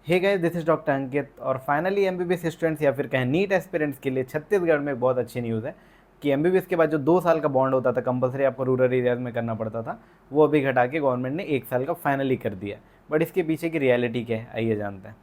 Hey guys, this is doctor Ankit और finally MBBS students या फिर कहें नीट एस्पिरेंट्स के लिए छत्तीसगढ़ में बहुत अच्छी न्यूज़ है कि एमबीबीएस के बाद जो 2 साल का बॉन्ड होता था कंपलसरी आपको रूरल एरियाज में करना पड़ता था, वो अभी घटा के गवर्नमेंट ने 1 साल का फाइनली कर दिया। बट इसके पीछे की रियलिटी क्या है, आइए जानते हैं।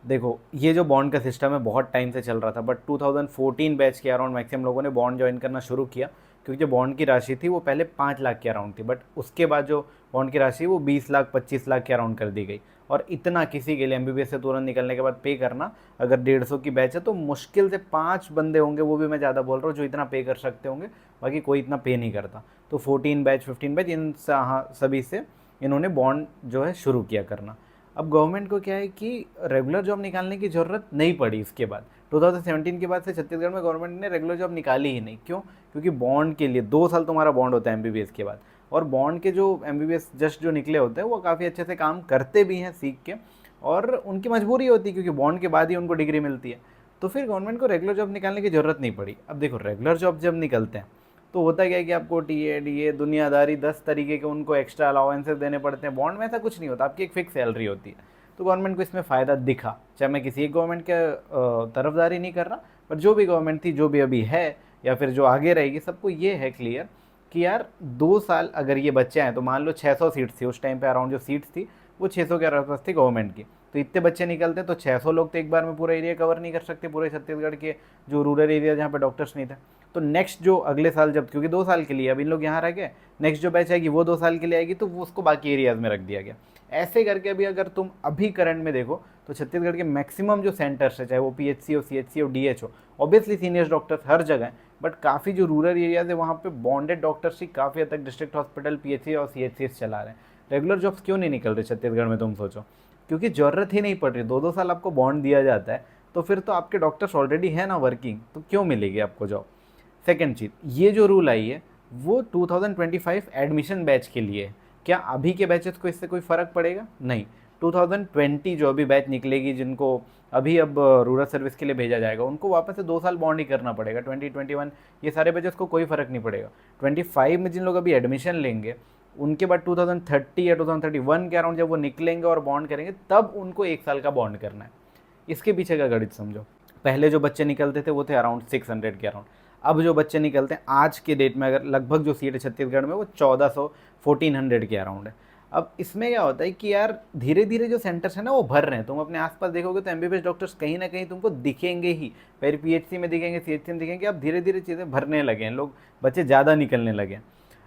देखो, ये जो बॉन्ड का सिस्टम है बहुत टाइम से चल रहा था, बट 2014 बैच के अराउंड मैक्सिमम लोगों ने बॉन्ड ज्वाइन करना शुरू किया, क्योंकि जो बॉन्ड की राशि थी वो पहले 5 लाख के अराउंड थी, बट उसके बाद जो बॉन्ड की राशि वो 20 लाख 25 लाख के अराउंड कर दी गई। और इतना किसी के लिए एमबीबीएस से तुरंत निकलने के बाद पे करना, अगर 150 की बैच है तो मुश्किल से 5 बंदे होंगे, वो भी मैं ज़्यादा बोल रहा हूँ, जो इतना पे कर सकते होंगे, बाकी कोई इतना पे नहीं करता। तो 14 बैच 15 बैच इन सभी से इन्होंने बॉन्ड जो है शुरू किया करना। अब गवर्नमेंट को क्या है कि रेगुलर जॉब निकालने की ज़रूरत नहीं पड़ी इसके बाद। 2017 के बाद से छत्तीसगढ़ में गवर्नमेंट ने रेगुलर जॉब निकाली ही नहीं। क्यों? क्योंकि बॉन्ड के लिए 2 साल तुम्हारा बॉन्ड होता है एमबीबीएस के बाद, और बॉन्ड के जो एमबीबीएस जस्ट जो निकले होते हैं वो काफ़ी अच्छे से काम करते भी हैं सीख के, और उनकी मजबूरी होती है क्योंकि बॉन्ड के बाद ही उनको डिग्री मिलती है। तो फिर गवर्नमेंट को रेगुलर जॉब निकालने की ज़रूरत नहीं पड़ी। अब देखो, रेगुलर जॉब जब निकलते हैं तो होता क्या है कि आपको टीए डीए दुनियादारी 10 तरीके के उनको एक्स्ट्रा अलाउंसेस देने पड़ते हैं। बॉन्ड में ऐसा कुछ नहीं होता, आपकी एक फिक्स सैलरी होती है। तो गवर्नमेंट को इसमें फ़ायदा दिखा, चाहे मैं किसी एक गवर्नमेंट के तरफदारी नहीं कर रहा, पर जो भी गवर्नमेंट थी, जो भी अभी है या फिर जो आगे रहेगी, सबको ये है क्लियर कि यार 2 साल अगर ये बच्चे हैं तो मान लो 600 सीट्स थी उस टाइम पे, अराउंड जो सीट्स थी वो 600 के आसपास थी गवर्नमेंट की। तो इतने बच्चे निकलते तो 600 लोग तो एक बार में पूरा एरिया कवर नहीं कर सकते, पूरे छत्तीसगढ़ के जो रूरल एरिया जहाँ पे डॉक्टर्स नहीं थे। तो नेक्स्ट जो अगले साल, जब क्योंकि 2 साल के लिए अब इन लोग यहाँ रह गए, नेक्स्ट जो बैच आएगी वो 2 साल के लिए आएगी, तो वो उसको बाकी एरियाज में रख दिया गया। ऐसे करके अभी अगर तुम अभी करंट में देखो तो छत्तीसगढ़ के मैक्सिमम जो सेंटर्स है, चाहे वो पीएचसी हो, सीएचसी हो, डीएच हो, ऑब्वियसली सीनियर डॉक्टर्स हर जगह हैं, बट काफ़ी जो रूरल एरियाज है वहाँ पे बॉन्डेड डॉक्टर्स ही काफ़ी हद तक डिस्ट्रिक्ट हॉस्पिटल, पीएचसी और सीएचसी चला रहे हैं। रेगुलर जॉब्स क्यों नहीं निकल रहे छत्तीसगढ़ में, तुम सोचो। क्योंकि ज़रूरत ही नहीं पड़ रही। 2-2 साल आपको बॉन्ड दिया जाता है, तो फिर तो आपके डॉक्टर्स ऑलरेडी है ना वर्किंग, तो क्यों मिलेगी आपको जॉब। सेकेंड चीज़, ये जो रूल आई है वो 2025 एडमिशन बैच के लिए है। क्या अभी के बैचेस को इससे कोई फ़र्क पड़ेगा? नहीं। 2020 जो अभी बैच निकलेगी, जिनको अभी अब रूरल सर्विस के लिए भेजा जाएगा, उनको वापस से 2 साल बॉन्ड ही करना पड़ेगा। 2021 ये सारे बैचेस को कोई फ़र्क नहीं पड़ेगा। 25 में जिन लोग अभी एडमिशन लेंगे, उनके बाद 2030 या 2031 के अराउंड जब वो निकलेंगे और बॉन्ड करेंगे, तब उनको 1 साल का बॉन्ड करना है। इसके पीछे का गणित समझो। पहले जो बच्चे निकलते थे वो थे अराउंड 600 के अराउंड। अब जो बच्चे निकलते हैं आज के डेट में, अगर लगभग जो सीट है छत्तीसगढ़ में वो 1400 1400 के अराउंड है। अब इसमें क्या होता है कि यार धीरे धीरे जो सेंटर्स है ना वो भर रहे हैं। तुम अपने आसपास देखोगे तो एमबीबीएस डॉक्टर्स कहीं ना कहीं तुमको दिखेंगे ही, फिर पीएचसी में दिखेंगे, सीएचसी में दिखेंगे। अब धीरे धीरे चीज़ें भरने लगे हैं, लोग बच्चे ज़्यादा निकलने लगे हैं।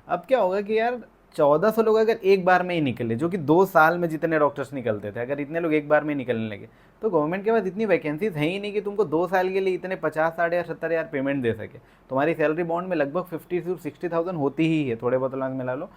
अब क्या होगा कि यार 1400 लोग अगर एक बार में ही निकले, जो कि 2 साल में जितने डॉक्टर्स निकलते थे, अगर इतने लोग एक बार में निकलने लगे, तो गवर्नमेंट के पास इतनी वैकेंसीज है ही नहीं कि तुमको 2 साल के लिए इतने 50, 60 या 70 हज़ार पेमेंट दे सके। तुम्हारी सैलरी बॉन्ड में लगभग 50 से 60,000 होती ही है, थोड़े बहुत अलग मिला लो।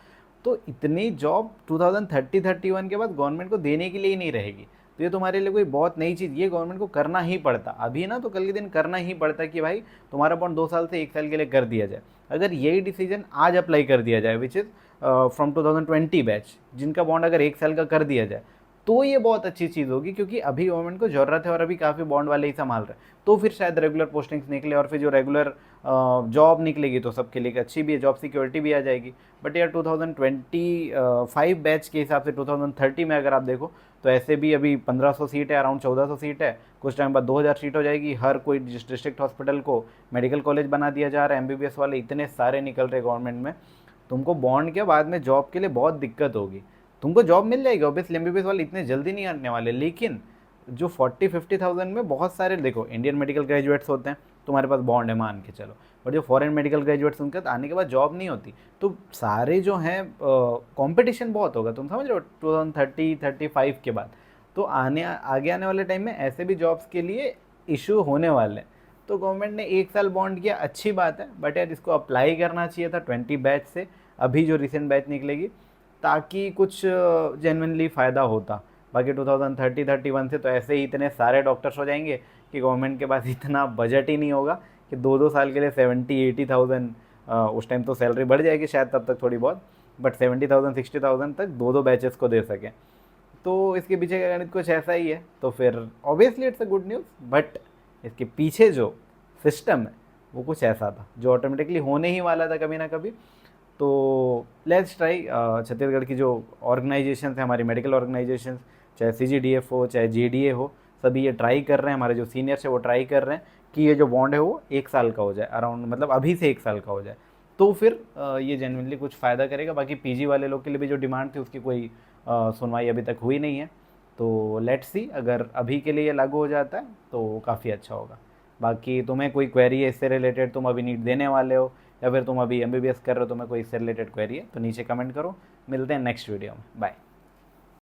तो इतनी जॉब 2030-31 के बाद गवर्नमेंट को देने के लिए ही नहीं रहेगी। तो ये तुम्हारे लिए कोई बहुत नई चीज़, ये गवर्नमेंट को करना ही पड़ता अभी ना, तो कल के दिन करना ही पड़ता कि भाई तुम्हारा बॉन्ड 2 साल से 1 साल के लिए कर दिया जाए। अगर यही डिसीजन आज अप्लाई कर दिया जाए, विच इज़ फ्रॉम 2020 बैच, जिनका बॉन्ड अगर 1 साल का कर दिया जाए, तो ये बहुत अच्छी चीज़ होगी, क्योंकि अभी गवर्नमेंट को ज़रूरत है और अभी काफ़ी बॉन्ड वाले ही संभाल रहे हैं। तो फिर शायद रेगुलर पोस्टिंग्स निकले, और फिर जो रेगुलर जॉब निकलेगी तो सबके लिए अच्छी भी है, जॉब सिक्योरिटी भी आ जाएगी। बट यार 2025 बैच के हिसाब से 2030 में अगर आप देखो तो ऐसे भी अभी 1500 सीट है, अराउंड 1400 सीट है, कुछ टाइम बाद 2000 सीट हो जाएगी। हर कोई डिस्ट्रिक्ट हॉस्पिटल को मेडिकल कॉलेज बना दिया जा रहा है, एमबीबीएस वाले इतने सारे निकल रहे गवर्नमेंट में। तुमको बॉन्ड के बाद में जॉब के लिए बहुत दिक्कत होगी। तुमको जॉब मिल जाएगी ऑब्वियसली, एमबीबीएस वाले इतने जल्दी नहीं आने वाले, लेकिन जो 40-50,000 में बहुत सारे, देखो इंडियन मेडिकल ग्रेजुएट्स होते हैं, तुम्हारे पास बॉन्ड है मान के चलो, बट जो फॉरेन मेडिकल ग्रेजुएट्स उनके तो आने के बाद जॉब नहीं होती। तो सारे जो हैं कंपटीशन बहुत होगा, तुम समझ रहे हो, 2030-35 के बाद। तो आगे आने वाले टाइम में ऐसे भी जॉब्स के लिए इशू होने वाले हैं। तो गवर्नमेंट ने 1 साल बॉन्ड किया, अच्छी बात है, बट यार इसको अप्लाई करना चाहिए था 20 बैच से, अभी जो रिसेंट बैच निकलेगी, ताकि कुछ जेन्युइनली फ़ायदा होता। बाकी 2030-31 से तो ऐसे ही इतने सारे डॉक्टर्स हो जाएंगे कि गवर्नमेंट के पास इतना बजट ही नहीं होगा कि 2-2 साल के लिए 70-80,000, उस टाइम तो सैलरी बढ़ जाएगी शायद तब तक थोड़ी बहुत, बट 70,000-60,000 तक 2-2 बैचेस को दे सकें। तो इसके पीछे का गणित कुछ ऐसा ही है। तो फिर obviously it's a good news, but इसके पीछे जो सिस्टम है वो कुछ ऐसा था जो ऑटोमेटिकली होने ही वाला था कभी ना कभी। तो लेट्स ट्राई, छत्तीसगढ़ की जो ऑर्गेनाइजेशन है, हमारी मेडिकल ऑर्गेनाइजेशन, चाहे CGDF हो, चाहे JDA हो, सभी ये ट्राई कर रहे हैं, हमारे जो सीनियर्स है वो ट्राई कर रहे हैं कि ये जो बॉन्ड है वो 1 साल का हो जाए अराउंड, मतलब अभी से 1 साल का हो जाए, तो फिर ये जेन्युइनली कुछ फ़ायदा करेगा। बाकी PG वाले लोग के लिए भी जो डिमांड थी उसकी कोई सुनवाई अभी तक हुई नहीं है, तो लेट्स सी, अगर अभी के लिए ये लागू हो जाता है तो काफ़ी अच्छा होगा। बाकी तुम्हें कोई क्वेरी है इससे रिलेटेड, तुम अभी नीट देने वाले हो या फिर तुम अभी MBBS कर रहे हो, तुम्हें कोई इससे रिलेटेड क्वेरी है तो नीचे कमेंट करो। मिलते हैं नेक्स्ट वीडियो में, बाय।